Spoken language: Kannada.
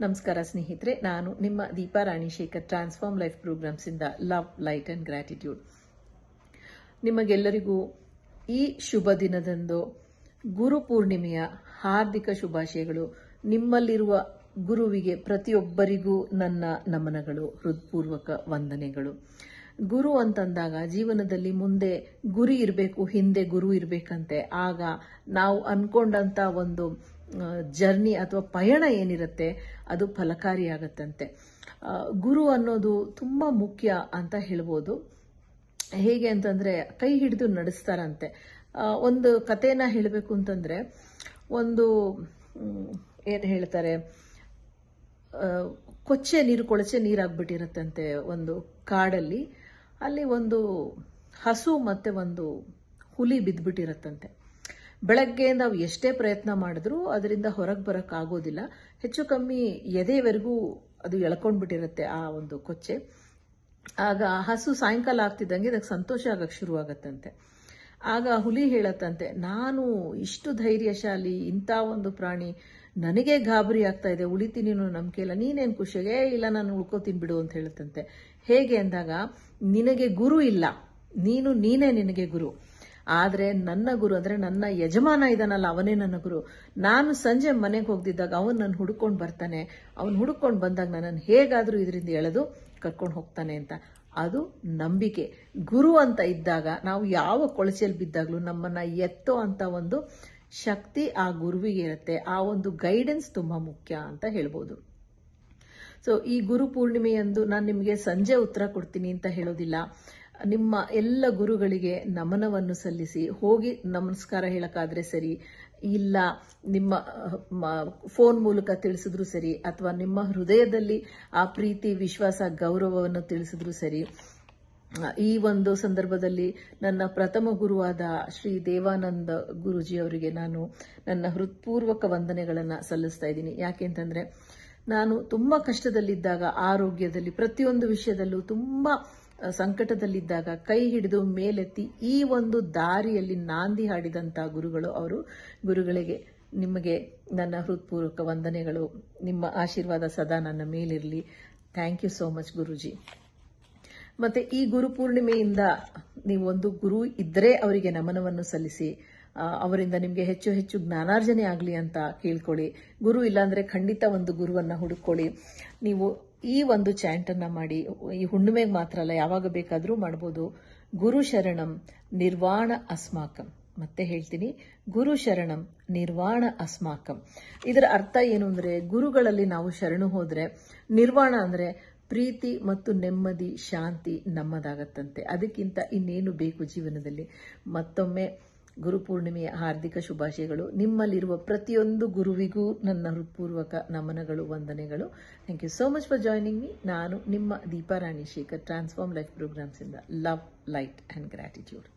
ನಮಸ್ಕಾರ ಸ್ನೇಹಿತರೆ, ನಾನು ನಿಮ್ಮ Deepa Ranishekhar transform life programs ಇಂದ ಲವ್, ಲೈಟ್ ಅಂಡ್ ಗ್ರಾಟಿಟ್ಯೂಡ್. ನಿಮಗೆಲ್ಲರಿಗೂ ಈ ಶುಭ ದಿನದಂದು ಗುರು ಪೂರ್ಣಿಮೆಯ ಹಾರ್ದಿಕ ಶುಭಾಶಯಗಳು. ನಿಮ್ಮಲ್ಲಿರುವ ಗುರುವಿಗೆ ಪ್ರತಿಯೊಬ್ಬರಿಗೂ ನನ್ನ ನಮನಗಳು, ಹೃತ್ಪೂರ್ವಕ ವಂದನೆಗಳು. ಗುರು ಅಂತಂದಾಗ ಜೀವನದಲ್ಲಿ ಮುಂದೆ ಗುರಿ ಇರಬೇಕು, ಹಿಂದೆ ಗುರು ಇರಬೇಕಂತೆ. ಆಗ ನಾವು ಅನ್ಕೊಂಡಂತ ಒಂದು ಜರ್ನಿ ಅಥವಾ ಪಯಣ ಏನಿರುತ್ತೆ ಅದು ಫಲಕಾರಿಯಾಗತ್ತಂತೆ. ಗುರು ಅನ್ನೋದು ತುಂಬಾ ಮುಖ್ಯ ಅಂತ ಹೇಳ್ಬೋದು. ಹೇಗೆ ಅಂತಂದ್ರೆ ಕೈ ಹಿಡಿದು ನಡೆಸ್ತಾರಂತೆ. ಒಂದು ಕಥೆನ ಹೇಳಬೇಕು ಅಂತಂದ್ರೆ, ಒಂದು ಏನ್ ಹೇಳ್ತಾರೆ, ಕೊಳಚೆ ನೀರಾಗ್ಬಿಟ್ಟಿರತ್ತಂತೆ ಒಂದು ಕಾಡಲ್ಲಿ. ಅಲ್ಲಿ ಒಂದು ಹಸು ಮತ್ತೆ ಒಂದು ಹುಲಿ ಬಿದ್ದ್ಬಿಟ್ಟಿರತ್ತಂತೆ. ಬೆಳಗ್ಗೆಯಿಂದ ನಾವು ಎಷ್ಟೇ ಪ್ರಯತ್ನ ಮಾಡಿದ್ರೂ ಅದರಿಂದ ಹೊರಗೆ ಬರಕ್ ಆಗೋದಿಲ್ಲ. ಹೆಚ್ಚು ಕಮ್ಮಿ ಎದೆವರೆಗೂ ಅದು ಎಳ್ಕೊಂಡ್ಬಿಟ್ಟಿರತ್ತೆ ಆ ಒಂದು ಕೊಚ್ಚೆ. ಆಗ ಹಸು ಸಾಯಂಕಾಲ ಆಗ್ತಿದ್ದಂಗೆ ಅದಕ್ಕೆ ಸಂತೋಷ ಆಗಕ್ ಶುರು ಆಗತ್ತಂತೆ. ಆಗ ಹುಲಿ ಹೇಳತ್ತಂತೆ, ನಾನು ಇಷ್ಟು ಧೈರ್ಯಶಾಲಿ, ಇಂಥ ಒಂದು ಪ್ರಾಣಿ, ನನಗೆ ಗಾಬರಿ ಆಗ್ತಾ ಇದೆ, ಉಳಿತೀನಿ ಅನ್ನೋ ನಂಬಿಕೆ ಇಲ್ಲ, ನೀನೇನ್ ಖುಷಿಯಾಗೆ ಇಲ್ಲ, ನಾನು ಉಳ್ಕೋತೀನಿ ಬಿಡು ಅಂತ ಹೇಳುತ್ತಂತೆ. ಹೇಗೆ ಅಂದಾಗ, ನಿನಗೆ ಗುರು ಇಲ್ಲ, ನೀನೇ ನಿನಗೆ ಗುರು. ಆದ್ರೆ ನನ್ನ ಗುರು ಅಂದ್ರೆ ನನ್ನ ಯಜಮಾನ ಇದಾನಲ್ಲ, ಅವನೇ ನನ್ನ ಗುರು. ನಾನು ಸಂಜೆ ಮನೆಗೆ ಹೋಗ್ದಿದ್ದಾಗ ಅವನು ನನ್ನ ಹುಡುಕೊಂಡು ಬರ್ತಾನೆ. ಅವನು ಹುಡುಕೊಂಡು ಬಂದಾಗ ನನ್ನನ್ನು ಹೇಗಾದ್ರೂ ಇದರಿಂದ ಎಳೆದು ಕರ್ಕೊಂಡು ಹೋಗ್ತಾನೆ ಅಂತ. ಅದು ನಂಬಿಕೆ. ಗುರು ಅಂತ ಇದ್ದಾಗ ನಾವು ಯಾವ ಕೊಳಚೆಯಲ್ಲಿ ಬಿದ್ದಾಗ್ಲೂ ನಮ್ಮನ್ನ ಎತ್ತೋ ಅಂತ ಒಂದು ಶಕ್ತಿ ಆ ಗುರುವಿಗೆ ಇರುತ್ತೆ. ಆ ಒಂದು ಗೈಡೆನ್ಸ್ ತುಂಬಾ ಮುಖ್ಯ ಅಂತ ಹೇಳ್ಬೋದು. ಸೊ ಈ ಗುರು ಪೂರ್ಣಿಮೆಯಂದು ನಾನು ನಿಮಗೆ ಸಂಜೆ ಉತ್ತರ ಕೊಡ್ತೀನಿ ಅಂತ ಹೇಳೋದಿಲ್ಲ. ನಿಮ್ಮ ಎಲ್ಲ ಗುರುಗಳಿಗೆ ನಮನವನ್ನು ಸಲ್ಲಿಸಿ ಹೋಗಿ ನಮಸ್ಕಾರ ಹೇಳಕ್ಕಾದ್ರೆ ಸರಿ, ಇಲ್ಲ ನಿಮ್ಮ ಫೋನ್ ಮೂಲಕ ತಿಳಿಸಿದ್ರು ಸರಿ, ಅಥವಾ ನಿಮ್ಮ ಹೃದಯದಲ್ಲಿ ಆ ಪ್ರೀತಿ, ವಿಶ್ವಾಸ, ಗೌರವವನ್ನು ತಿಳಿಸಿದ್ರು ಸರಿ. ಈ ಒಂದು ಸಂದರ್ಭದಲ್ಲಿ ನನ್ನ ಪ್ರಥಮ ಗುರುವಾದ ಶ್ರೀ ದೇವಾನಂದ ಗುರುಜಿ ಅವರಿಗೆ ನಾನು ನನ್ನ ಹೃತ್ಪೂರ್ವಕ ವಂದನೆಗಳನ್ನ ಸಲ್ಲಿಸ್ತಾ ಇದ್ದೀನಿ. ಯಾಕೆಂತಂದ್ರೆ ನಾನು ತುಂಬಾ ಕಷ್ಟದಲ್ಲಿದ್ದಾಗ, ಆರೋಗ್ಯದಲ್ಲಿ, ಪ್ರತಿಯೊಂದು ವಿಷಯದಲ್ಲೂ ತುಂಬಾ ಸಂಕಟದಲ್ಲಿದ್ದಾಗ ಕೈ ಹಿಡಿದು ಮೇಲೆತ್ತಿ ಈ ಒಂದು ದಾರಿಯಲ್ಲಿ ನಾಂದಿ ಹಾಡಿದಂತ ಗುರುಗಳು ಅವರು. ಗುರುಗಳಿಗೆ ನಿಮಗೆ ನನ್ನ ಹೃತ್ಪೂರ್ವಕ ವಂದನೆಗಳು. ನಿಮ್ಮ ಆಶೀರ್ವಾದ ಸದಾ ನನ್ನ ಮೇಲಿರಲಿ. ಥ್ಯಾಂಕ್ ಯು ಸೋ ಮಚ್ ಗುರುಜಿ. ಮತ್ತೆ ಈ ಗುರು ಪೂರ್ಣಿಮೆಯಿಂದ ನೀವು ಒಂದು ಗುರು ಇದ್ರೆ ಅವರಿಗೆ ನಮನವನ್ನು ಸಲ್ಲಿಸಿ, ಅವರಿಂದ ನಿಮಗೆ ಹೆಚ್ಚು ಹೆಚ್ಚು ಜ್ಞಾನಾರ್ಜನೆ ಆಗಲಿ ಅಂತ ಕೇಳ್ಕೊಳ್ಳಿ. ಗುರು ಇಲ್ಲಾಂದ್ರೆ ಖಂಡಿತ ಒಂದು ಗುರುವನ್ನ ಹುಡುಕೊಳ್ಳಿ. ನೀವು ಈ ಒಂದು ಚಾಂಟ್ ಅನ್ನ ಮಾಡಿ, ಈ ಹುಣ್ಣಿಮೆಗೆ ಮಾತ್ರ ಅಲ್ಲ, ಯಾವಾಗ ಬೇಕಾದ್ರೂ ಮಾಡಬಹುದು. ಗುರು ಶರಣಂ ನಿರ್ವಾಣ ಅಸ್ಮಾಕಂ. ಮತ್ತೆ ಹೇಳ್ತೀನಿ, ಗುರು ಶರಣಂ ನಿರ್ವಾಣ ಅಸ್ಮಾಕಂ. ಇದರ ಅರ್ಥ ಏನು ಅಂದ್ರೆ, ಗುರುಗಳಲ್ಲಿ ನಾವು ಶರಣು ಹೋದ್ರೆ ನಿರ್ವಾಣ ಅಂದ್ರೆ ಪ್ರೀತಿ ಮತ್ತು ನೆಮ್ಮದಿ, ಶಾಂತಿ ನಮ್ಮದಾಗತ್ತಂತೆ. ಅದಕ್ಕಿಂತ ಇನ್ನೇನು ಬೇಕು ಜೀವನದಲ್ಲಿ. ಮತ್ತೊಮ್ಮೆ ಗುರುಪೂರ್ಣಿಮೆಯ ಹಾರ್ದಿಕ ಶುಭಾಶಯಗಳು. ನಿಮ್ಮಲ್ಲಿರುವ ಪ್ರತಿಯೊಂದು ಗುರುವಿಗೂ ನನ್ನ ಹೃತ್ಪೂರ್ವಕ ನಮನಗಳು, ವಂದನೆಗಳು. Thank you so much for joining me. ನಾನು ನಿಮ್ಮ Deepa Ranishekhar transform life programs ಇಂದ ಲವ್, ಲೈಟ್ ಅಂಡ್ ಗ್ರಾಟಿಟ್ಯೂಡ್.